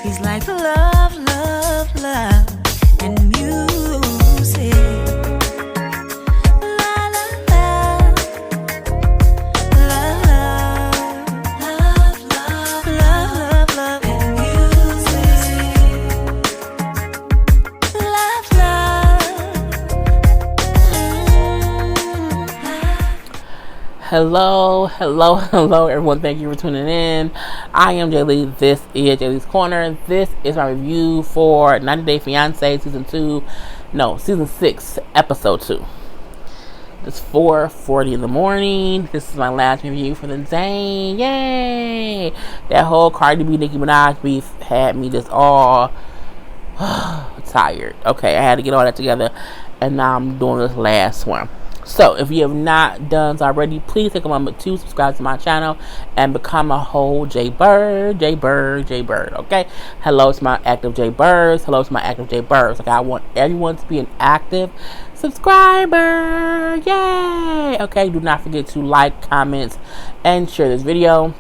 He's like love, love, love, and music. La la la, love, love, love, love, love, and music. Love, love. Hello, everyone. Thank you for tuning in. I am Jay Lee. This is Jay Lee's Corner. This is my review for 90 Day Fiance Season 6, Episode 2. It's 4:40 in the morning. This is my last review for the day. Yay! That whole Cardi B, Nicki Minaj beef had me just all tired. Okay, I had to get all that together, and now I'm doing this last one. So, if you have not done so already, please take a moment to subscribe to my channel and become a whole J-Bird, okay? Hello to my active J-Birds. Hello to my active J-Birds. Okay, I want everyone to be an active subscriber. Yay! Okay, do not forget to like, comment, and share this video.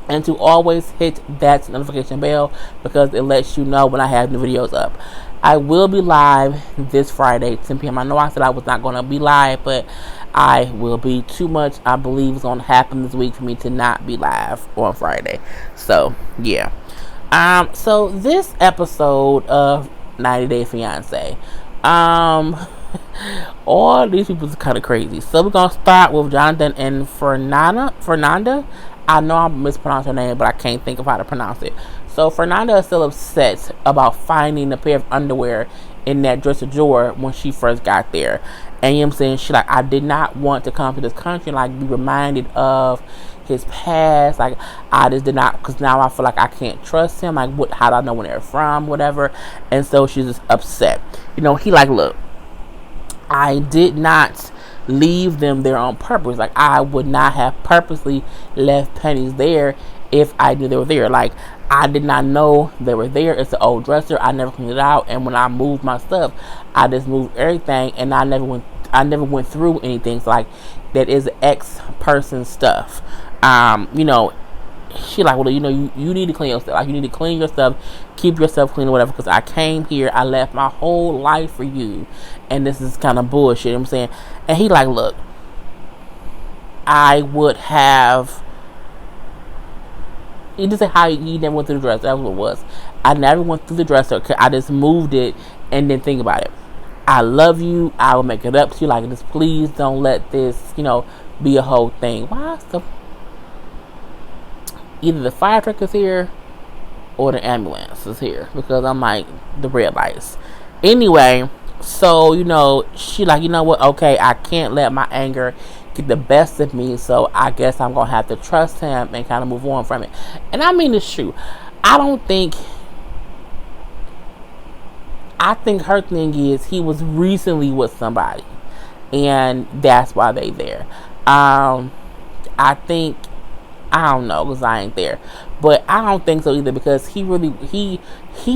And to always hit that notification bell because it lets you know when I have new videos up. I will be live this Friday, 10 p.m. I know I said I was not going to be live, but I will be. Too much, I believe, is going to happen this week for me to not be live on Friday. So, yeah. So this episode of 90 Day Fiance, all these people is kind of crazy. So we're going to start with Jonathan and Fernanda. I know I'm mispronouncing her name, but I can't think of how to pronounce it. So Fernanda is still upset about finding a pair of underwear in that dresser drawer when she first got there. And you know what I'm saying? She like, I did not want to come to this country and like be reminded of his past. Like, I just did not, because now I feel like I can't trust him. Like, what? How do I know when they're from? Whatever. And so she's just upset. You know, he like, look, I did not leave them there on purpose. Like, I would not have purposely left pennies there if I knew they were there. Like, I did not know they were there. It's an old dresser. I never cleaned it out, and when I moved my stuff, I just moved everything, and I never went through anything. So, like, that is X person's stuff. You know, she like, well, you know, you need to clean your stuff. Like, you need to clean your stuff, keep yourself clean or whatever, because I came here, I left my whole life for you, and this is kind of bullshit, you know what I'm saying? And he like, look, I would have, he just said how he never went through the dresser. That's what it was. I never went through the dresser. I just moved it and didn't think about it. I love you. I will make it up to you. Like, just please don't let this, you know, be a whole thing. Why is either the fire truck is here or the ambulance is here, because I'm like, the red lights. Anyway, so, you know, she like, you know what? Okay, I can't let my anger get the best of me, so I guess I'm gonna have to trust him and kind of move on from it. And I mean, it's true. I think her thing is he was recently with somebody, and that's why they there. I don't know, because I ain't there, but I don't think so either, because he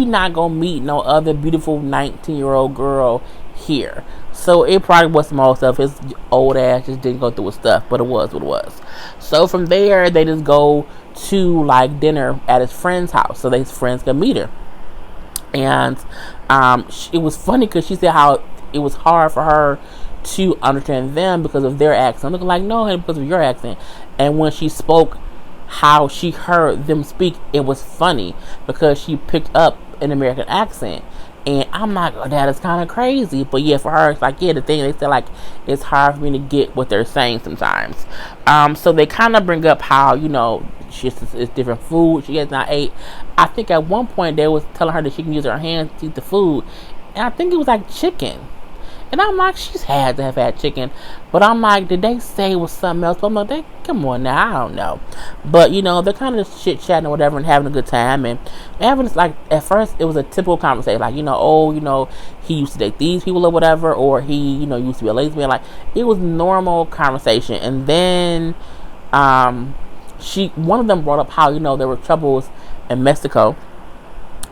not gonna meet no other beautiful 19-year-old girl here. So it probably was some old stuff. His old ass just didn't go through his stuff, but it was what it was. So from there, they just go to like dinner at his friend's house so that his friends can meet her. And it was funny because she said how it was hard for her to understand them because of their accent. I'm looking like, no, honey, because of your accent. And when she spoke how she heard them speak, it was funny because she picked up an American accent. And I'm like, oh, that is kind of crazy. But yeah, for her, it's like, yeah, the thing, they said, like, it's hard for me to get what they're saying sometimes. So they kind of bring up how, you know, it's different food she has not ate. I think at one point they was telling her that she can use her hands to eat the food. And I think it was like chicken. And I'm like, she's had to have had chicken. But I'm like, did they say it was something else? But I'm like, come on now, I don't know. But, you know, they're kind of chit-chatting or whatever and having a good time. And having this, like, at first, it was a typical conversation. Like, you know, oh, you know, he used to date these people or whatever. Or he, you know, used to be a lesbian. Like, it was normal conversation. And then, one of them brought up how, you know, there were troubles in Mexico.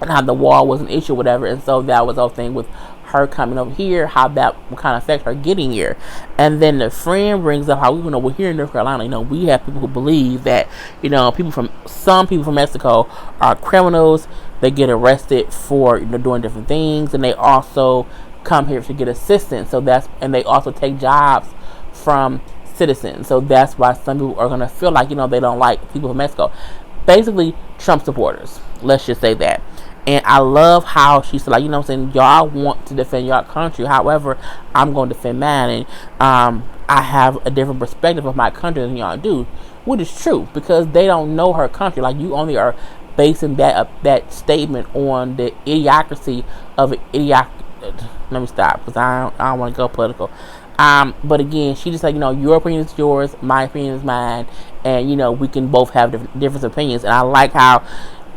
and how the wall was an issue, whatever. And so that was the whole thing with her coming over here, how that would kind of affect her getting here. And then the friend brings up how we're here in North Carolina. We have people who believe that some people from Mexico are criminals. They get arrested for doing different things, and they also come here to get assistance. And they also take jobs from citizens. So that's why some people are gonna feel like they don't like people from Mexico. Basically, Trump supporters. Let's just say that. And I love how she said, y'all want to defend your country. However, I'm going to defend mine. And I have a different perspective of my country than y'all do. Which is true, because they don't know her country. Like, you only are basing that statement on the idiocracy of an Let me stop, because I don't want to go political. But again, she just your opinion is yours, my opinion is mine. And, we can both have different opinions. And I like how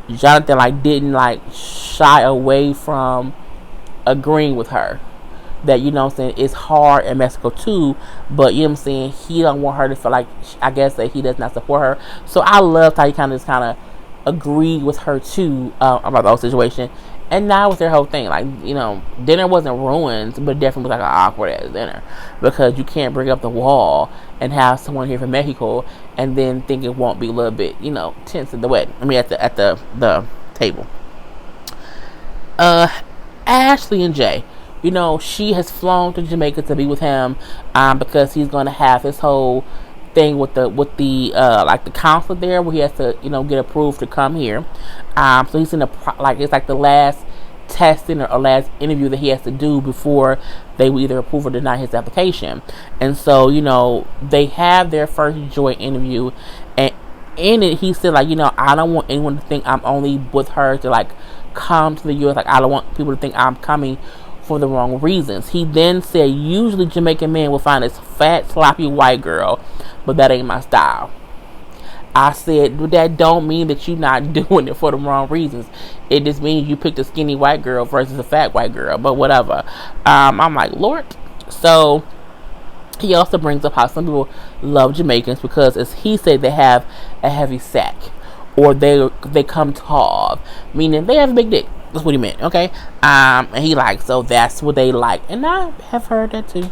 Jonathan didn't shy away from agreeing with her that it's hard in Mexico too, but he don't want her to feel like, I guess, that he does not support her. So I loved how he kind of agreed with her too about the whole situation. And now with their whole thing, dinner wasn't ruined, but definitely was an awkward ass dinner, because you can't bring up the wall and have someone here from Mexico and then think it won't be a little bit, tense at the wedding. At the table. Ashley and Jay, she has flown to Jamaica to be with him, because he's going to have his whole thing with the the consulate there, where he has to get approved to come here. So he's in it's the last testing or last interview that he has to do before they will either approve or deny his application. And so they have their first joint interview, and in it he said I don't want anyone to think I'm only with her to come to the US. I don't want people to think I'm coming for the wrong reasons. He then said, usually Jamaican men will find this fat, sloppy white girl, but that ain't my style. I said, that don't mean that you're not doing it for the wrong reasons. It just means you picked a skinny white girl versus a fat white girl, but whatever. I'm like, Lord. So he also brings up how some people love Jamaicans because, as he said, they have a heavy sack, or they come tall, meaning they have a big dick. That's what he meant, okay? And he so that's what they like. And I have heard that too.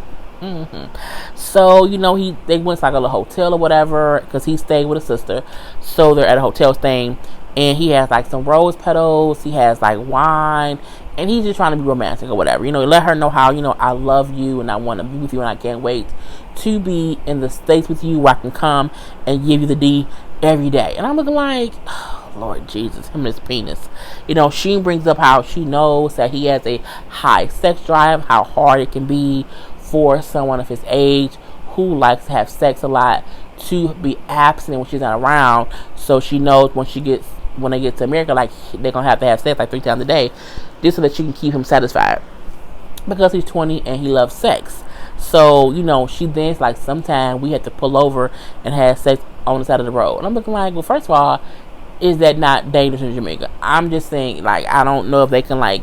So, they went to a little hotel or whatever, because he stayed with a sister. So they're at a hotel staying, and he has some rose petals, he has wine, and he's just trying to be romantic or whatever. Let her know how, I love you and I want to be with you and I can't wait to be in the States with you where I can come and give you the D every day. And I'm looking oh, Lord Jesus, him and his penis. She brings up how she knows that he has a high sex drive, how hard it can be for someone of his age who likes to have sex a lot to be absent when she's not around. So she knows when they get to America, they're gonna have to have sex 3 times a day, just so that she can keep him satisfied, because he's 20 and he loves sex. So she then sometime we had to pull over and have sex on the side of the road. And I'm looking well, first of all, is that not dangerous in Jamaica? I'm just saying, I don't know if they can come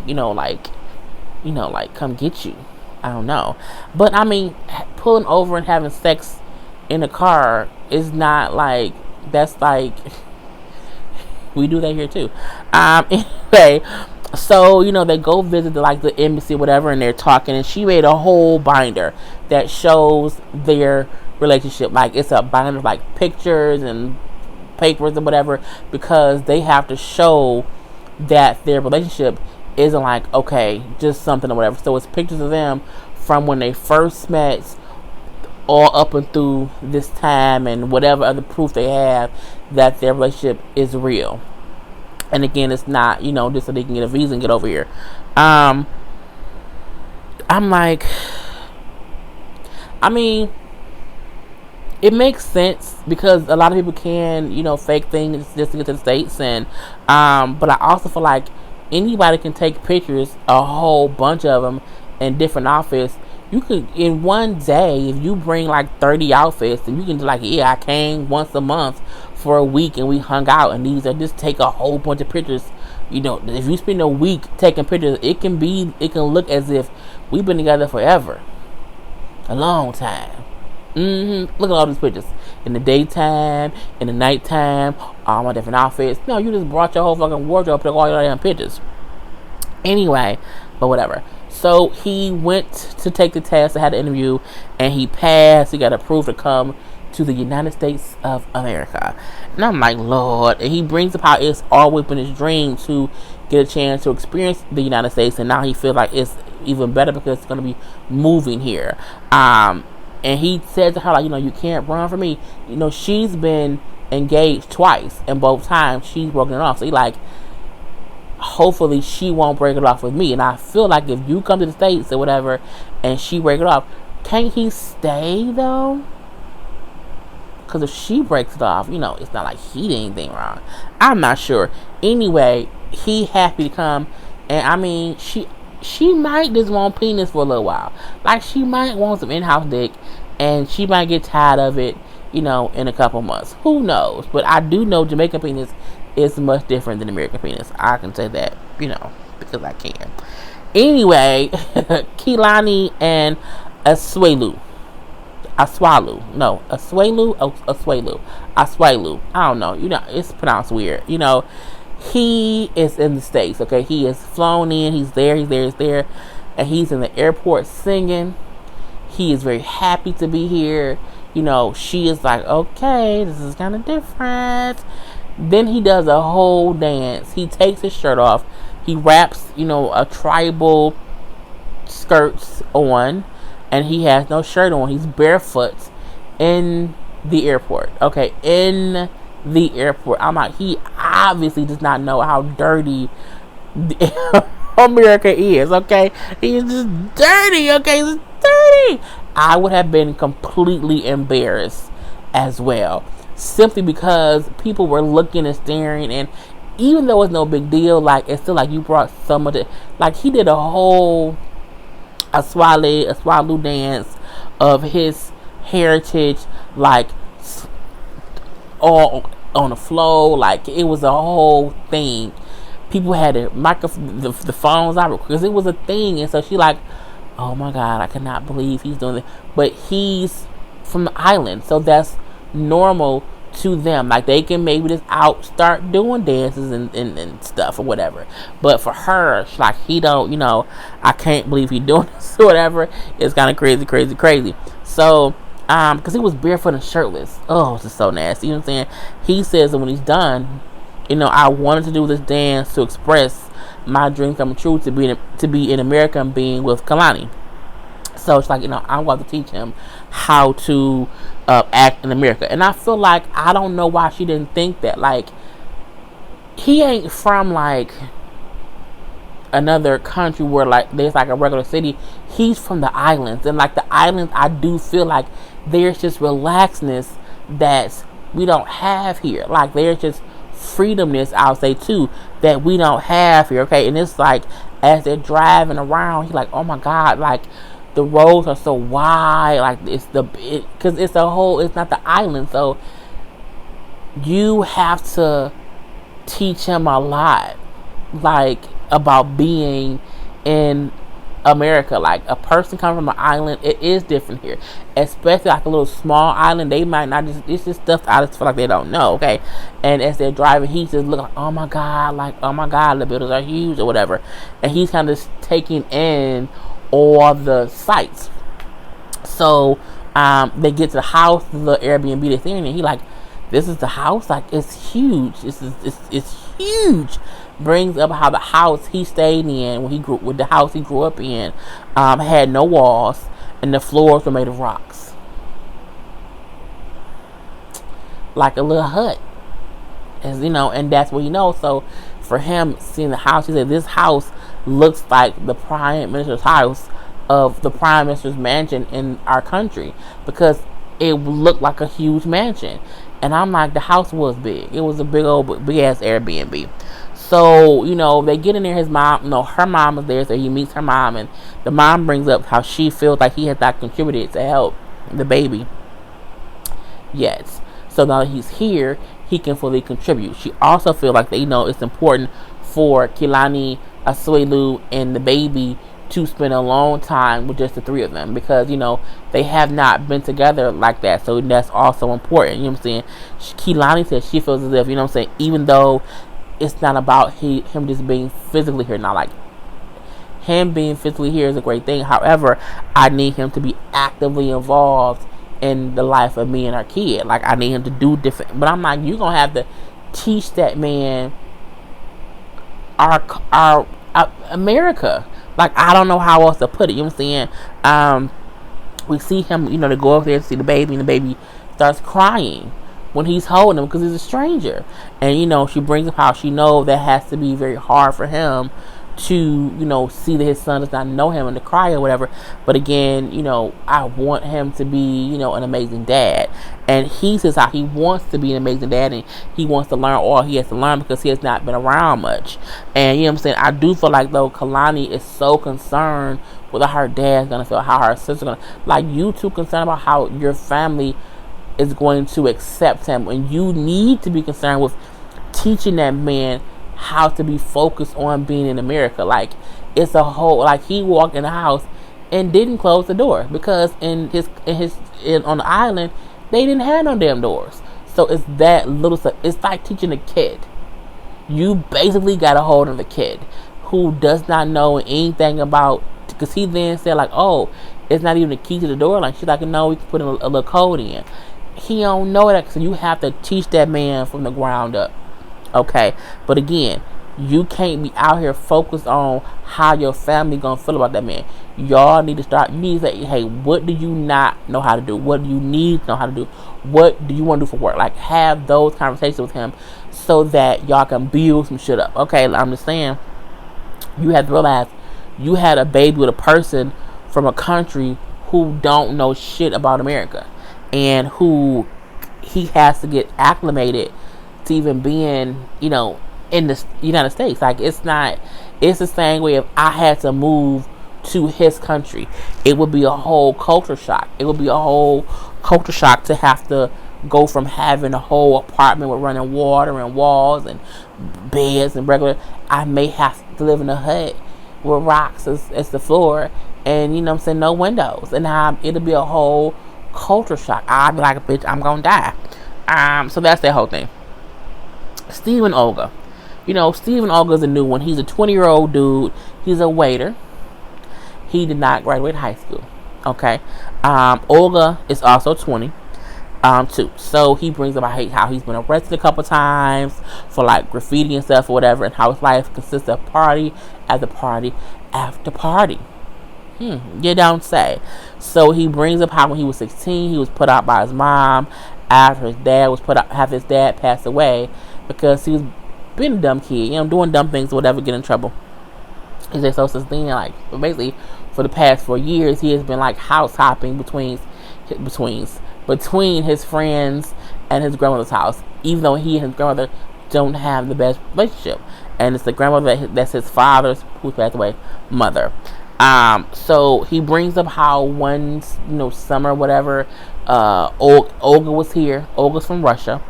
get you. I don't know. But pulling over and having sex in a car is not that's we do that here too. Anyway, so they go visit the embassy or whatever, and they're talking, and she made a whole binder that shows their relationship. It's a binder of pictures and papers or whatever, because they have to show that their relationship isn't okay, just something or whatever. So it's pictures of them from when they first met, all up and through this time, and whatever other proof they have that their relationship is real. And again, it's not just so they can get a visa and get over here. I'm it makes sense, because a lot of people can fake things just to get to the States, and but I also feel anybody can take pictures, a whole bunch of them, in different outfits. You could, in one day, if you bring 30 outfits, and you can I came once a month for a week and we hung out, and these are just take a whole bunch of pictures. If you spend a week taking pictures, it can look as if we've been together forever, a long time. Look at all these pictures in the daytime, in the nighttime, all my different outfits. No, you just brought your whole fucking wardrobe to all your damn pictures. Anyway, but whatever. So he went to take the test. I had an interview, and he passed. He got approved to come to the United States of America. And I'm like, Lord. And he brings up how it's always been his dream to get a chance to experience the United States, and now he feels like it's even better because it's going to be moving here. And he said to her, like, you can't run from me. She's been engaged twice, and both times she's broken it off. So he like, hopefully she won't break it off with me. And I feel like if you come to the States or whatever and she break it off, can't he stay though? Because if she breaks it off, it's not like he did anything wrong. I'm not sure. Anyway, he happy to come. And I mean, she might just want penis for a little while. Like, she might want some in-house dick, and she might get tired of it, in a couple months. Who knows? But I do know Jamaican penis is much different than American penis. I can say that, because I can. Anyway, Kehlani and Aswalu. I don't know. It's pronounced weird. He is in the States, okay? He is flown in. He's there. And he's in the airport singing. He is very happy to be here. She is like, okay, this is kind of different. Then he does a whole dance. He takes his shirt off. He wraps, a tribal skirts on. And he has no shirt on. He's barefoot in the airport. Okay, in the airport. I'm like, he obviously does not know how dirty America is. Okay, he's just dirty. Okay, he's dirty. I would have been completely embarrassed as well, simply because people were looking and staring, and even though it's no big deal, like, it's still like you brought some of it. Like, he did a whole Aswalu dance of his heritage, like, all on the floor. Like, it was a whole thing. People had the phones out because it was a thing. And so she like, oh my God, I cannot believe he's doing this. But he's from the island, so that's normal to them. Like, they can maybe just start doing dances and stuff or whatever. But for her, she's like, he don't, I can't believe he's doing this or whatever. It's kind of crazy. So, because he was barefoot and shirtless. Oh, it's just so nasty. You know what I'm saying? He says that when he's done, I wanted to do this dance to express my dream coming true to be in America and being with Kehlani. So it's like, I want to teach him how to act in America. And I feel like, I don't know why she didn't think that. Like, he ain't from like another country where like there's like a regular city. He's from the islands, and like the islands, I do feel like there's just relaxedness that we don't have here. Like, there's just freedomness, I'll say too, that we don't have here. Okay, and it's like, as they're driving around, he's like, oh my God, like, the roads are so wide. Like, because it's not the island, so you have to teach him a lot, like, about being in America. Like, a person coming from an island, it is different here, especially like a little small island. They might not it's just stuff I just feel like they don't know. Okay, and as they're driving, he's just looking like, oh my God, the buildings are huge or whatever, and he's kind of just taking in all the sights. So they get to the house, the Airbnb they're staying in, and he like, this is the house? Like, it's huge. It's huge. Brings up how the house he stayed in the house he grew up in, had no walls, and the floors were made of rocks. Like a little hut. As and that's what so for him, seeing the house, he said, this house looks like the Prime Minister's house of the Prime Minister's mansion in our country, because it looked like a huge mansion. And I'm like, the house was big. It was a big ass Airbnb. So, they get in there, his mom, her mom was there, so he meets her mom, and the mom brings up how she feels like he has not contributed to help the baby yet. So now that he's here, he can fully contribute. She also feels like it's important for Kehlani, Aswalu, and the baby to spend a long time with just the three of them, because they have not been together like that. So that's also important. You know what I'm saying? Kehlani says she feels as if even though it's not about him just being physically here, not like him being physically here is a great thing. However, I need him to be actively involved in the life of me and our kid. Like, I need him to do different. But I'm like, you're gonna have to teach that man our America. Like, I don't know how else to put it. You know what I'm saying? We see him, to go up there to see the baby, and the baby starts crying when he's holding him because he's a stranger. And, she brings up how she knows that has to be very hard for him to, see that his son does not know him and to cry or whatever. But again, I want him to be, an amazing dad. And he says how he wants to be an amazing dad, and he wants to learn all he has to learn because he has not been around much. And, I do feel like, though, Kalani is so concerned with how her dad's going to feel, how her sister's going to, like, you too concerned about how your family is going to accept him. And you need to be concerned with teaching that man how to be focused on being in America. Like, it's a whole, like, he walked in the house and didn't close the door because on the island they didn't have no damn doors. So it's that little stuff. It's like teaching a kid. You basically got a hold of the kid who does not know anything about, because he then said like, oh, it's not even a key to the door. Like, she's like, no, we can put a little code in. He don't know that, so you have to teach that man from the ground up. Okay, but again, you can't be out here focused on how your family gonna feel about that man. Y'all need to start. You need to say, hey, what do you not know how to do? What do you need to know how to do? What do you want to do for work? Like, have those conversations with him so that y'all can build some shit up. Okay, I'm just saying, you have to realize you had a baby with a person from a country who don't know shit about America, and who he has to get acclimated to even being, in the United States. Like, it's the same way if I had to move to his country. It would be a whole culture shock. It would be a whole culture shock to have to go from having a whole apartment with running water and walls and beds and regular. I may have to live in a hut with rocks as the floor, and no windows. And it'll be a whole culture shock. I'll be like, bitch, I'm gonna die. So that's that whole thing. Stephen Olga. Stephen Olga is a new one. He's a 20-year-old dude. He's a waiter. He did not graduate high school. Okay. Olga is also 20. Too. So he brings up how he's been arrested a couple times for like graffiti and stuff or whatever, and how his life consists of party after party after party. You don't say. So he brings up how when he was 16, he was put out by his mom after his dad was have his dad pass away because he was being a dumb kid, doing dumb things or whatever, get in trouble. He said so since then, like, basically for the past 4 years, he has been like house hopping between his friends and his grandmother's house, even though he and his grandmother don't have the best relationship. And it's the grandmother that's his father's, who passed away, mother. So he brings up how one, summer, whatever, Olga was here. Olga's from Russia,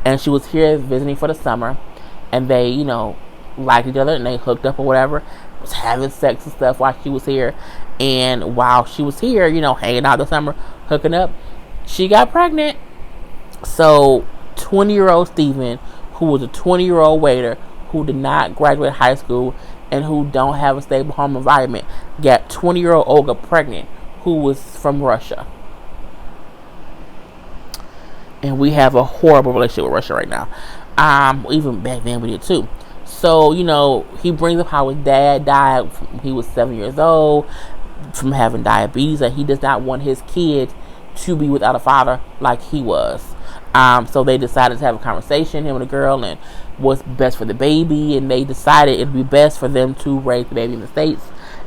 and she was here visiting for the summer, and they, liked each other, and they hooked up or whatever, was having sex and stuff while she was here. And while she was here, hanging out the summer, hooking up, she got pregnant. So 20-year-old Steven, who was a 20-year-old waiter who did not graduate high school and who don't have a stable home environment, got 20-year-old Olga pregnant, who was from Russia. And we have a horrible relationship with Russia right now. Even back then we did too. So, he brings up how his dad died when he was 7 years old from having diabetes, and he does not want his kid to be without a father like he was. So they decided to have a conversation, him and the girl, and what's best for the baby, and they decided it'd be best for them to raise the baby in the States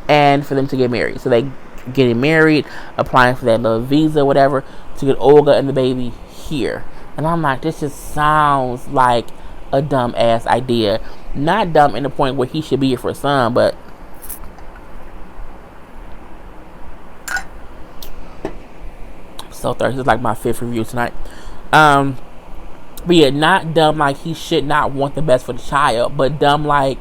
and for them to get married. So they getting married, applying for that little visa, whatever, to get Olga and the baby here. And I'm like, this just sounds like a dumb ass idea. Not dumb in the point where he should be here for a son, but so thirsty. It's like my 5th review tonight. But yeah, not dumb like he should not want the best for the child, but dumb like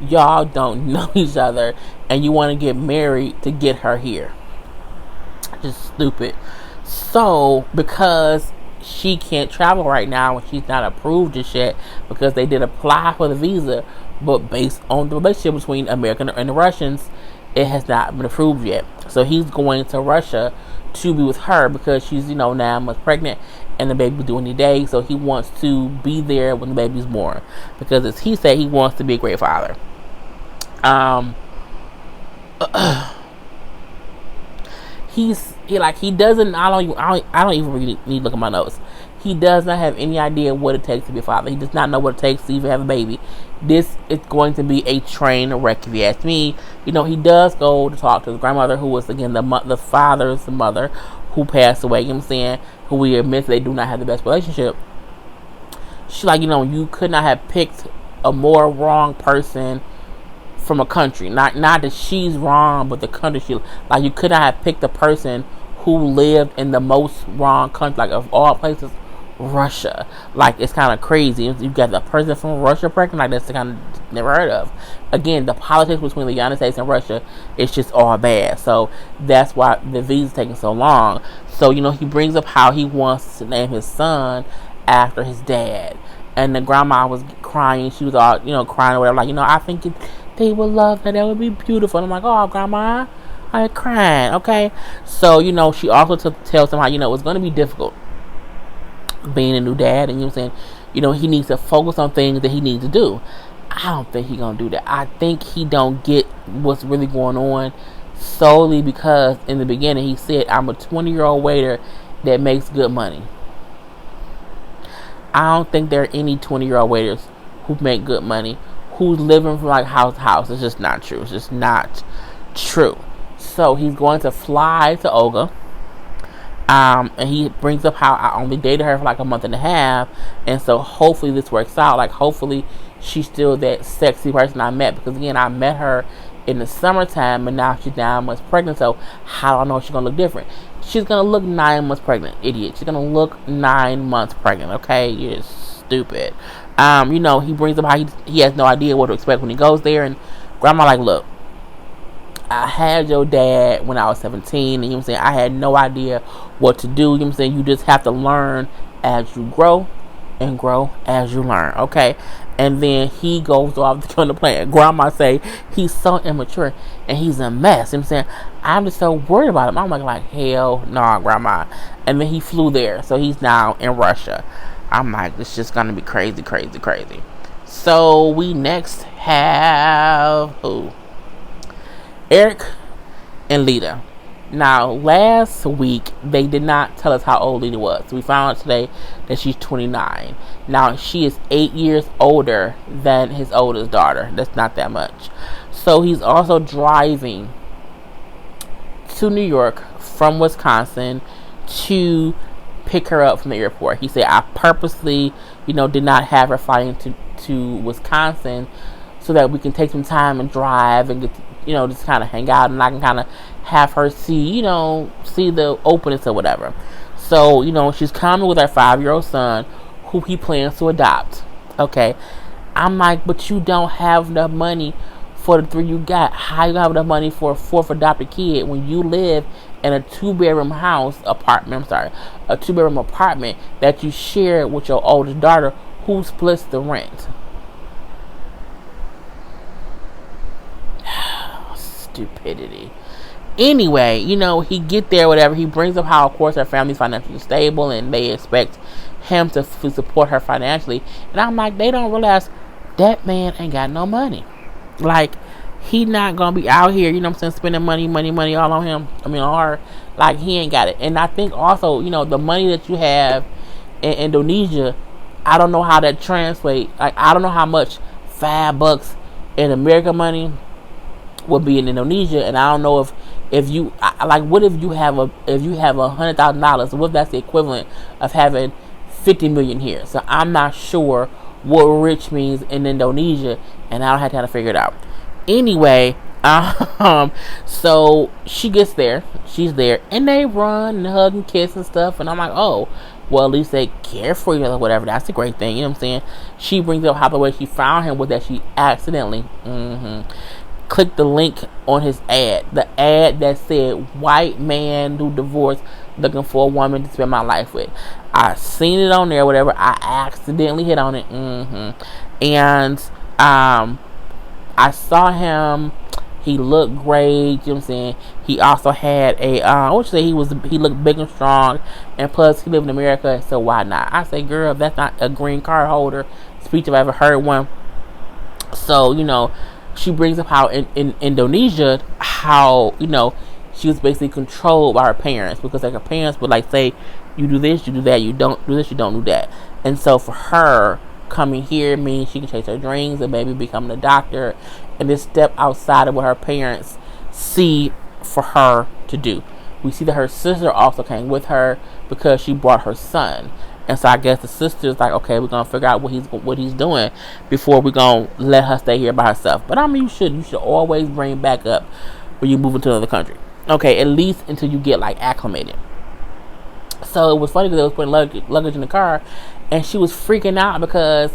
y'all don't know each other and you want to get married to get her here. Just stupid. So because she can't travel right now and she's not approved just yet, because they did apply for the visa, but based on the relationship between America and the Russians, it has not been approved yet. So he's going to Russia to be with her because she's 9 months pregnant and the baby due any day. So he wants to be there when the baby's born because, as he said, he wants to be a great father. He doesn't. I don't even really need to look at my notes. He does not have any idea what it takes to be a father. He does not know what it takes to even have a baby. This is going to be a train wreck, if you ask me. He does go to talk to his grandmother, who was, again, the father's mother, who passed away. You know what I'm saying? Who we admit they do not have the best relationship. She's like, you could not have picked a more wrong person from a country. Not that she's wrong, but the country. You could not have picked a person who lived in the most wrong country, of all places, Russia. It's kind of crazy. You got the person from Russia pregnant. That's kind of never heard of. Again, the politics between the United States and Russia is just all bad. So that's why the visa's taking so long. So he brings up how he wants to name his son after his dad, and the grandma was crying. She was all crying or whatever. I think they would love that. That would be beautiful. And I'm like, oh, grandma, I'm crying. Okay. So she also tells him how it's going to be difficult being a new dad, and he needs to focus on things that he needs to do. I don't think he's gonna do that. I think he don't get what's really going on, solely because in the beginning he said, I'm a 20-year-old waiter that makes good money. I don't think there are any 20-year-old waiters who make good money, who's living from house to house. It's just not true. It's just not true. So he's going to fly to Olga. And he brings up how I only dated her for a month and a half, and so hopefully this works out. Hopefully she's still that sexy person I met, because again, I met her in the summertime, and now she's 9 months pregnant. So how do I know she's gonna look different? She's gonna look 9 months pregnant, idiot. She's gonna look 9 months pregnant. Okay, you're stupid. He brings up how he has no idea what to expect when he goes there, and grandma look, I had your dad when I was 17, and I had no idea what to do. You just have to learn as you grow and grow as you learn, okay? And then he goes off to the plan. Grandma say he's so immature and he's a mess. I'm just so worried about him. I'm like hell no, grandma. And then he flew there, so he's now in Russia. I'm like, it's just gonna be crazy. So we next have who? Eric and Lita. Now, last week, they did not tell us how old Lita was. We found out today that she's 29. Now, she is 8 years older than his oldest daughter. That's not that much. So, he's also driving to New York from Wisconsin to pick her up from the airport. He said, I purposely, did not have her flying to Wisconsin so that we can take some time and drive and get just kind of hang out, and I can kind of have her see the openness or whatever. So, she's coming with her 5-year-old son, who he plans to adopt. Okay. I'm like, but you don't have enough money for the 3 you got. How you have enough money for a 4th adopted kid when you live in a 2-bedroom a 2-bedroom apartment that you share with your oldest daughter, who splits the rent? Stupidity. Anyway, he get there, whatever. He brings up how, of course, her family's financially stable and they expect him to support her financially. And I'm like, they don't realize that man ain't got no money. He not gonna be out here, spending money all on him. On her. He ain't got it. And I think also, the money that you have in Indonesia, I don't know how that translates. I don't know how much $5 in American money would be in Indonesia, and I don't know if you what if you have $100,000? What if that's the equivalent of having 50 million here? So I'm not sure what rich means in Indonesia, and I don't have time to figure it out. Anyway, so she gets there, she's there, and they run and hug and kiss and stuff, and I'm like, oh, well, at least they care for each other, whatever. That's a great thing, you know what I'm saying? She brings up how the way she found him was that she accidentally clicked the link on his ad. The ad that said, white man who divorced looking for a woman to spend my life with. I seen it on there, whatever. I accidentally hit on it. And I saw him He looked great. You know what I'm saying? He also had a, I would say he looked big and strong. And plus, he lived in America, so why not? I say, girl, that's not a green card holder speech if I ever heard one. So, she brings up how in Indonesia, how, she was basically controlled by her parents, because like her parents would like say, you do this, you do that, you don't do this, you don't do that. And so for her, coming here means she can chase her dreams and maybe becoming a doctor and just step outside of what her parents see for her to do. We see that her sister also came with her because she brought her son. And so I guess the sister's like, okay, we're gonna figure out what he's doing before we're gonna let her stay here by herself. But I mean, you should always bring back up when you move into another country. Okay, at least until you get like acclimated. So it was funny because they was putting luggage in the car, and she was freaking out because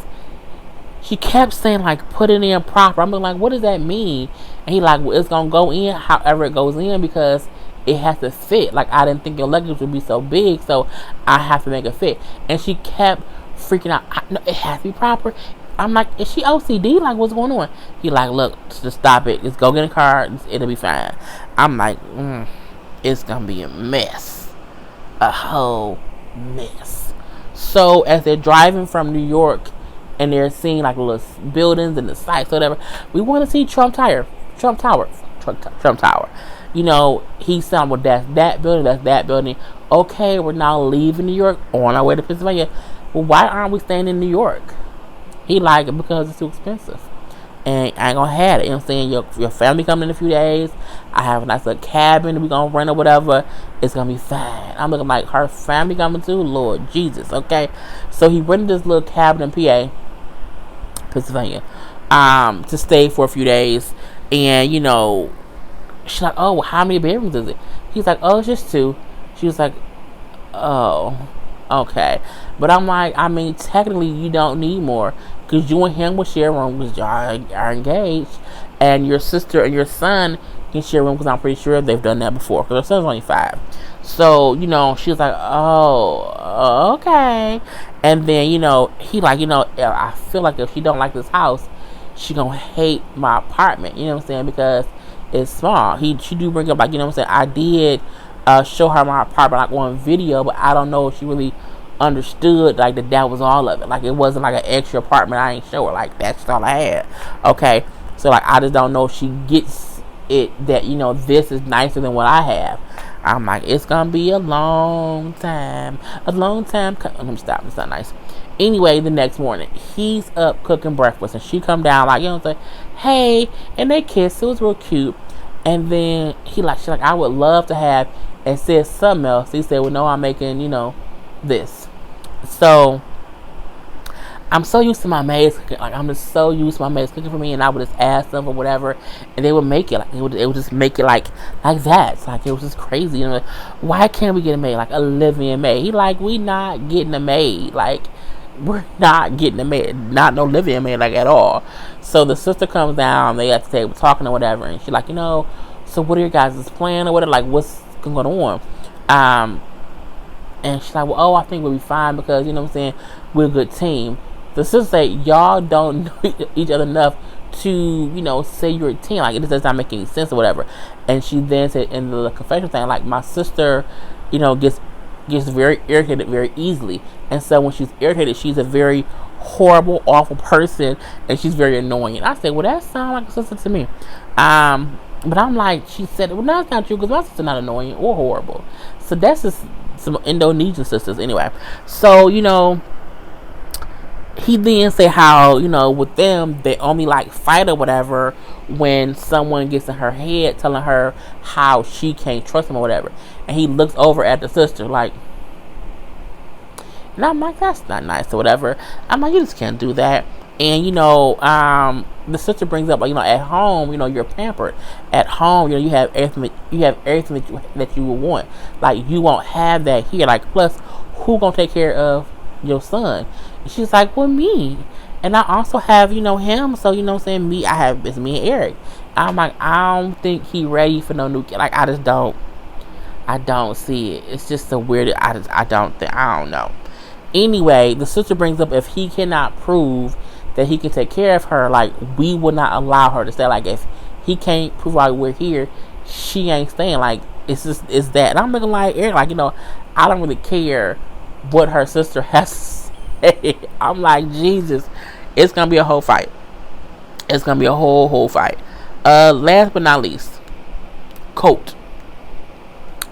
she kept saying like, put it in proper. I'm like, what does that mean? And he like, well, it's gonna go in however it goes in because it has to fit. Like, I didn't think your luggage would be so big, so I have to make it fit. And she kept freaking out. No, it has to be proper. I'm like, is she OCD? Like, what's going on? He like, look, just stop it. Just go get a car. It'll be fine. I'm like, it's gonna be a mess. A whole mess. So as they're driving from New York and they're seeing like little buildings and the sites, whatever, we want to see Trump Tower. He's saying, well, that's that building. Okay, we're now leaving New York on our way to Pennsylvania. Well, why aren't we staying in New York? He like it because it's too expensive. And I ain't gonna have it. You know what I'm saying? Your family coming in a few days. I have a nice little cabin we gonna rent or whatever. It's gonna be fine. I'm looking like her family coming too. Lord Jesus, okay? So he rented this little cabin in PA, Pennsylvania, to stay for a few days. And, she's like, oh, well, how many bedrooms is it? He's like, oh, it's just 2. She was like, oh, okay. But I'm like, I mean, technically, you don't need more. Because you and him will share a room because y'all are engaged. And your sister and your son can share a room because I'm pretty sure they've done that before. Because her son's only 5. So, she was like, oh, okay. And then, he like, I feel like if she don't like this house, she gonna hate my apartment. You know what I'm saying? Because it's small. She do bring up, like, you know what I'm saying? I did show her my apartment like on video, but I don't know if she really understood like that was all of it. Like, it wasn't like an extra apartment I ain't show her. Like, that's all I had. Okay, so like, I just don't know if she gets it that this is nicer than what I have. I'm like, it's gonna be a long time. Let me stop. It's not nice. Anyway, the next morning, he's up cooking breakfast, and she come down like, say, hey, and they kiss. It was real cute. And then she's like, I would love to have, and said something else. He said, well, no, I'm making, this. So I'm so used to my maids cooking. Like, I'm just so used to my maids cooking for me, and I would just ask them or whatever, and they would make it. Like, it would just make it like that. It's like, it was just crazy. Like, why can't we get a maid? Like, a living maid. He like, we not getting a maid. Like, we're not getting a maid. Not no living maid, like, at all. So the sister comes down. They at the table talking or whatever, and she's like, so what are your guys' plan or whatever? Like, what's going on? And she's like, well, I think we'll be fine because, what I'm saying, we're a good team. The sister said, y'all don't know each other enough to, say you're a team. Like, it does not make any sense or whatever. And she then said in the confession thing, like, my sister, gets very irritated very easily. And so when she's irritated, she's a very horrible, awful person, and she's very annoying. I said, well, that sounds like a sister to me. But I'm like, she said, well, no, that's not true because my sister's not annoying or horrible. So that's just some Indonesian sisters anyway. So, he then say how, with them, they only like fight or whatever when someone gets in her head telling her how she can't trust him or whatever. And he looks over at the sister like, and I'm like, that's not nice or whatever. I'm like, you just can't do that. And, the sister brings up, like, at home, you're pampered. At home, you have everything that you would want. Like, you won't have that here. Like, plus, who gonna take care of your son? And she's like, well, me. And I also have, him. So, it's me and Eric. I'm like, I don't think he ready for no new kid. Like, I don't see it. It's just so weird. I don't know. Anyway, the sister brings up if he cannot prove that he can take care of her, like, we will not allow her to stay. Like, if he can't prove like we're here, she ain't staying. Like, it's that. And I'm looking like Eric, like, I don't really care what her sister has to say. I'm like, Jesus, it's gonna be a whole fight. It's gonna be a whole fight. Last but not least, Colt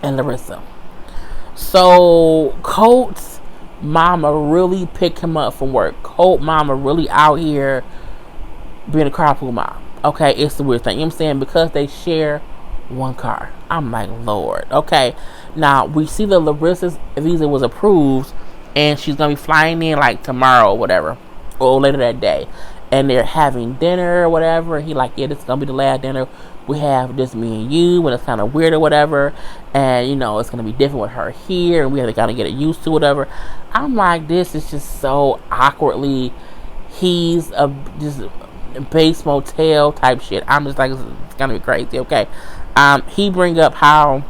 and Larissa. So Colt's mama really picked him up from work. Colt mama really out here being a carpool mom. Okay, it's the weird thing. You know what I'm saying? Because they share one car. I'm like, Lord. Okay. Now we see that Larissa's visa was approved and she's gonna be flying in like tomorrow or whatever. Or later that day. And they're having dinner or whatever. He like, yeah, this is gonna be the last dinner we have, just me and you, and it's kind of weird or whatever, and it's gonna be different with her here, and we have to kind of get it used to whatever. I'm like, this is just so awkwardly, he's just a base motel type shit. I'm just like, it's gonna be crazy. Okay. He bring up how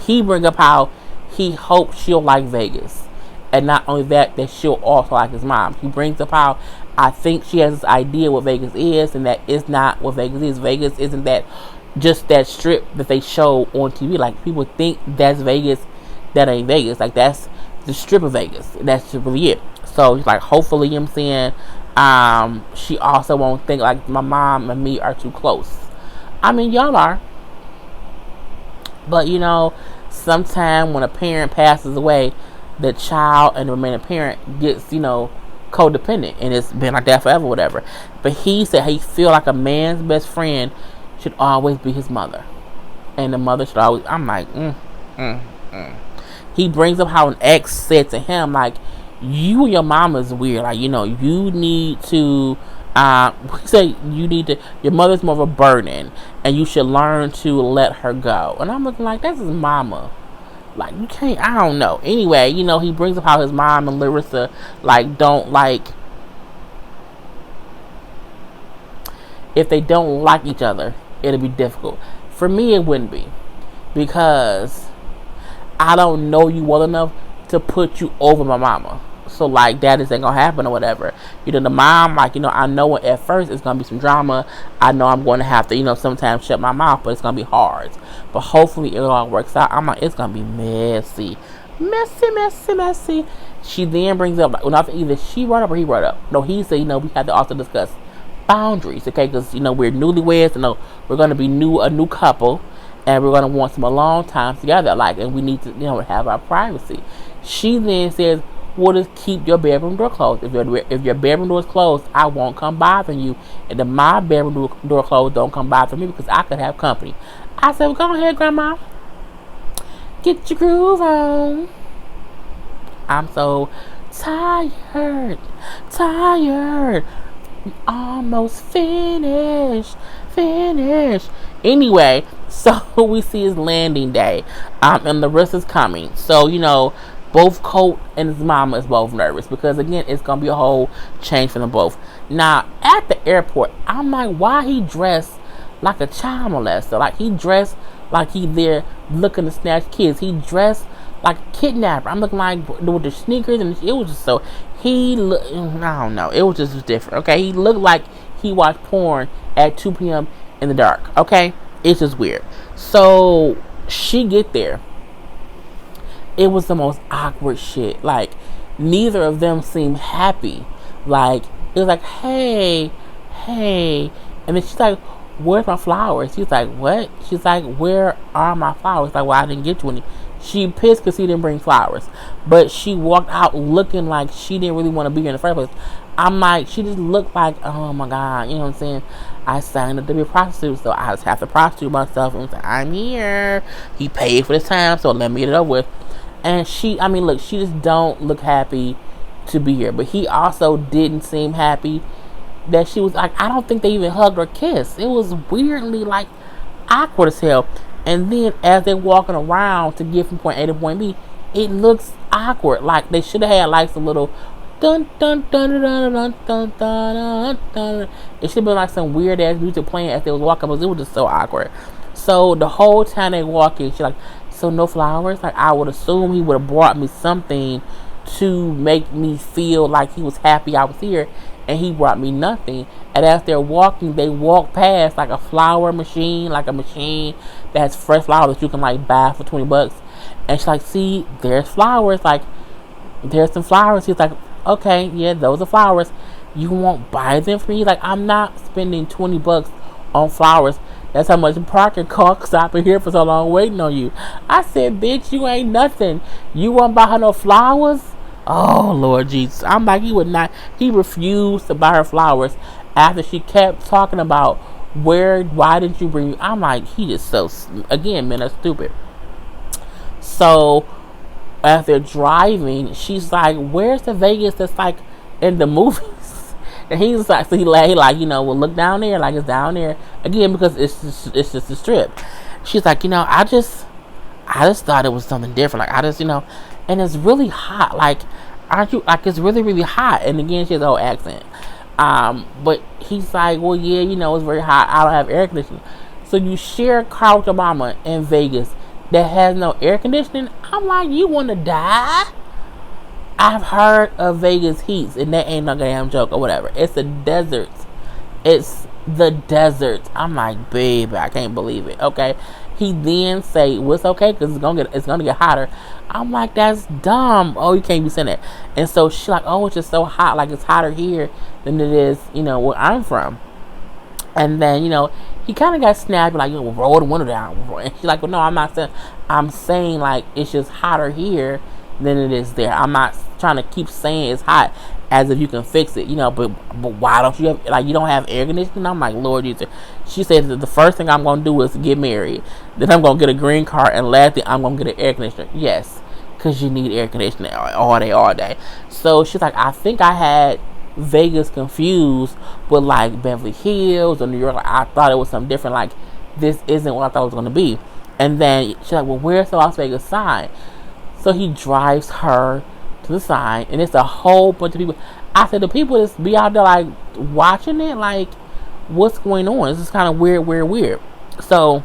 he bring up how he hopes she'll like Vegas. And not only that she'll also like his mom. He brings up how I think she has this idea what Vegas is, and that it's not what Vegas is. Vegas isn't that just that strip that they show on TV. Like, people think that's Vegas. That ain't Vegas. Like, that's the strip of Vegas. That's really it. So he's like, hopefully, I'm saying, she also won't think like my mom and me are too close. I mean, y'all are. But sometime when a parent passes away, the child and the remaining parent gets, codependent, and it's been like that forever, whatever. But he said he feel like a man's best friend should always be his mother, and the mother should always. I'm like, He brings up how an ex said to him, like, you and your mama is weird. Like, you need to. He said your mother's more of a burden, and you should learn to let her go. And I'm looking like, that's his mama. Like, you can't, I don't know. Anyway, he brings up how his mom and Larissa, like, don't like, if they don't like each other, it'll be difficult. For me, it wouldn't be. Because I don't know you well enough to put you over my mama. So, like, that isn't gonna happen or whatever. The mom, like, I know at first it's gonna be some drama. I know I'm going to have to, sometimes shut my mouth, but it's gonna be hard. But hopefully it all works out. I'm like, it's gonna be messy. Messy. She then brings up, like, either she brought up or he brought up. No, he said, we have to also discuss boundaries, okay? Because, we're newlyweds, we're gonna be a new couple, and we're gonna want some alone time together, like, and we need to, have our privacy. She then says, well, just keep your bedroom door closed. If your bedroom door is closed, I won't come bothering you. And if my bedroom door closed, don't come bother me, because I could have company. I said, well, go ahead, Grandma. Get your groove on. I'm so tired. Almost finished. Anyway, so we see his landing day. And Larissa's coming. So, both Colt and his mama is both nervous, because again, it's gonna be a whole change for them both. Now, at the airport, I'm like, why he dressed like a child molester? Like, he dressed like he there looking to snatch kids. He dressed like a kidnapper. I'm looking like with the sneakers, and it was just so, I don't know, it was just different. Okay, he looked like he watched porn at 2 p.m. in the dark. Okay, it's just weird. So she get there. It was the most awkward shit. Like, neither of them seemed happy. Like, it was like, hey. And then she's like, where's my flowers? He's like, what? She's like, where are my flowers? Like, well, I didn't get you any. She pissed because he didn't bring flowers. But she walked out looking like she didn't really want to be here in the first place. I'm like, she just looked like, oh my God, you know what I'm saying? I signed up to be a prostitute, so I just have to prostitute myself. And say, I'm here. He paid for this time, so let me get it over with. And she just don't look happy to be here. But he also didn't seem happy that she was like, I don't think they even hugged or kissed. It was weirdly, like, awkward as hell. And then as they're walking around to get from point A to point B, it looks awkward. Like, they should have had, like, some little dun dun dun dun dun dun dun dun. It should have been like some weird ass music playing as they was walking, but it was just so awkward. So the whole time they walking, she's like, so no flowers? Like, I would assume he would have brought me something to make me feel like he was happy I was here, and he brought me nothing. And as they're walking, they walk past like a flower machine, like a machine that has fresh flowers that you can like buy for $20. And she's like, see, there's flowers, like there's some flowers. He's like, okay, yeah, those are flowers. You won't buy them for me? Like, I'm not spending $20 on flowers. That's how much parking costs. I've been here for so long waiting on you. I said, bitch, you ain't nothing. You won't buy her no flowers? Oh, Lord Jesus. I'm like, he would not. He refused to buy her flowers after she kept talking about why didn't you bring me? I'm like, he just so, again, men are stupid. So, as they're driving, she's like, where's the Vegas that's like in the movies? And he's like, so he like, you know, well, look down there, like it's down there again, because it's just a strip. She's like, you know, I just thought it was something different. Like, I just, you know, and it's really hot. Like, aren't you, like, it's really, really hot. And again, she has a whole accent. But he's like, well, yeah, you know, it's very hot. I don't have air conditioning. So you share a car with your mama in Vegas that has no air conditioning? I'm like, you want to die? I've heard of Vegas heats, and that ain't no damn joke or whatever. It's the desert. It's the desert. I'm like, baby, I can't believe it. Okay. He then say, well, it's okay because it's gonna get hotter. I'm like, that's dumb. Oh, you can't be saying that. And so she's like, oh, it's just so hot. Like, it's hotter here than it is, you know, where I'm from. And then, you know, he kind of got snappy, like, you know, roll the window down. And she's like, well, no, I'm not saying. I'm saying, like, it's just hotter here than it is there. I'm not trying to keep saying it's hot as if you can fix it, you know, but why don't you have, like, you don't have air conditioning? I'm like, Lord Jesus. She said that the first thing I'm going to do is get married. Then I'm going to get a green card, and last thing I'm going to get an air conditioner. Yes, because you need air conditioning all day. So she's like, I think I had Vegas confused with like Beverly Hills or New York. Like, I thought it was something different. Like, this isn't what I thought it was going to be. And then she's like, well, where's the Las Vegas sign? So he drives her to the sign, and it's a whole bunch of people. I said, the people just be out there like watching it, like, what's going on? This is kind of weird. So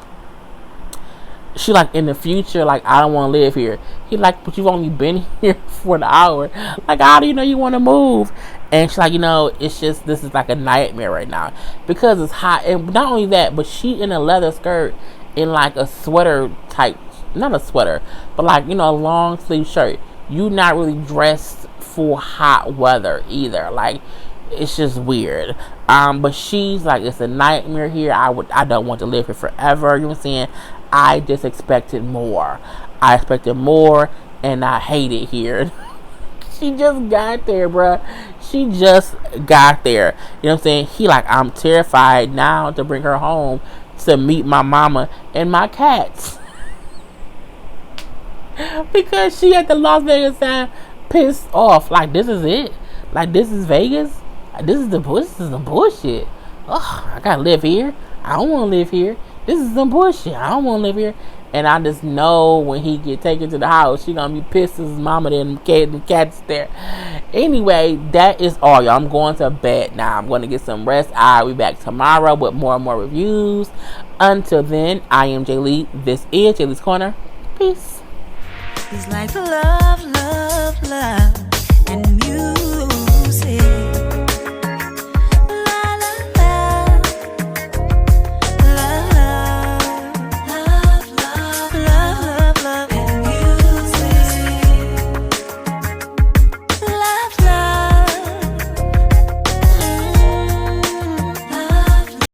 she like, in the future, like, I don't want to live here. He like, but you've only been here for an hour. Like, how do you know you want to move? And she's like, you know, it's just, this is like a nightmare right now because it's hot. And not only that, but she in a leather skirt in like a sweater type, not a sweater, but like, you know, a long sleeve shirt. You not really dressed for hot weather either. Like, it's just weird. But she's like, it's a nightmare here. I don't want to live here forever. You know what I'm saying? I just expected more. And I hate it here. She just got there, bruh. She just got there. You know what I'm saying? He like, I'm terrified now to bring her home to meet my mama and my cats. Because she at the Las Vegas sign pissed off. Like, this is it? Like, this is Vegas? This is some bullshit. Ugh, I gotta live here. I don't want to live here. This is some bullshit. I don't want to live here. And I just know when he get taken to the house, she gonna be pissed as his mama and the cat's there. Anyway, that is all, y'all. I'm going to bed now. I'm going to get some rest. I'll be back tomorrow with more and more reviews. Until then, I am Jay Lee. This is Jay Lee's Corner. Peace. It's like love, and music.